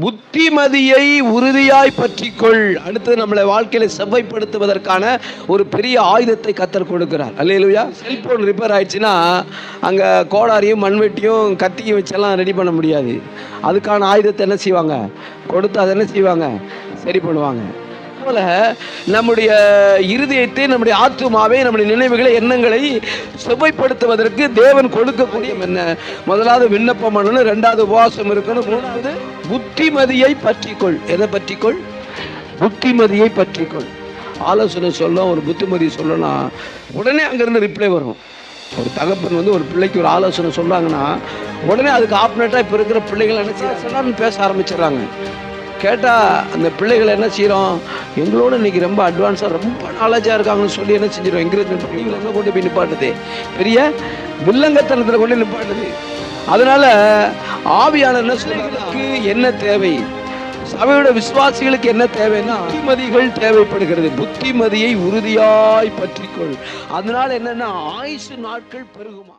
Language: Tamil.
புத்திமதியை உறுதியாய் பற்றிக்கொள். அடுத்து நம்மளை வாழ்க்கையில செவ்வாய்ப்படுத்துவதற்கான ஒரு பெரிய ஆயுதத்தை கர்த்தர் கொடுக்கிறார். அல்லேலூயா. செல்போன் ரிப்பேர் ஆயிடுச்சுன்னா அங்கே கோடாரியும் மண்வெட்டியும் கத்தியும் வச்செல்லாம் ரெடி பண்ண முடியாது. அதுக்கான ஆயுதத்தை என்ன செய்வாங்க? கொடுத்து அதை என்ன செய்வாங்க? சரி பண்ணுவாங்க. போல நம்முடைய இருதயத்தை, நம்முடைய ஆத்துமாவை, நம்முடைய நினைவுகளை, எண்ணங்களை செவ்வாய்ப்படுத்துவதற்கு தேவன் கொடுக்கக்கூடிய என்ன? முதலாவது விண்ணப்பம் பண்ணணும், ரெண்டாவது உபவாசம் இருக்கணும், மூணாவது புத்திமதியை பற்றிக்கொள். எதை பற்றிக்கொள்? புத்திமதியை பற்றிக்கொள். ஆலோசனை சொல்ல, ஒரு புத்திமதி சொல்லலாம், உடனே அங்கேருந்து ரிப்ளை வரும். ஒரு தகப்பன் ஒரு பிள்ளைக்கு ஒரு ஆலோசனை சொல்கிறாங்கன்னா உடனே அதுக்கு ஆப்னேட்டாக இப்போ இருக்கிற பிள்ளைகள் என்ன செய்யறாங்க? பேச ஆரம்பிச்சிடறாங்க. கேட்டால் அந்த பிள்ளைகளை என்ன செய்கிறோம்? எங்களோட இன்றைக்கி ரொம்ப அட்வான்ஸாக, ரொம்ப நாலேஜாக இருக்காங்கன்னு சொல்லி என்ன செஞ்சிடும்? என்கரேஜ்மெண்ட் பண்ணி எங்கே கொண்டு போய் நிப்பாட்டுது? பெரிய வில்லங்கத்தனத்தில் கொண்டு நிப்பாட்டுது. அதனால் ஆவியானவர் சபைகளுக்கு என்ன தேவை, சபையோட விசுவாசிகளுக்கு என்ன தேவைன்னா புத்திமதிகள் தேவைப்படுகிறது. புத்திமதியை உறுதியாய் பற்றிக்கொள். அதனால என்னன்னா ஆயுசு நாட்கள் பெருகுமா.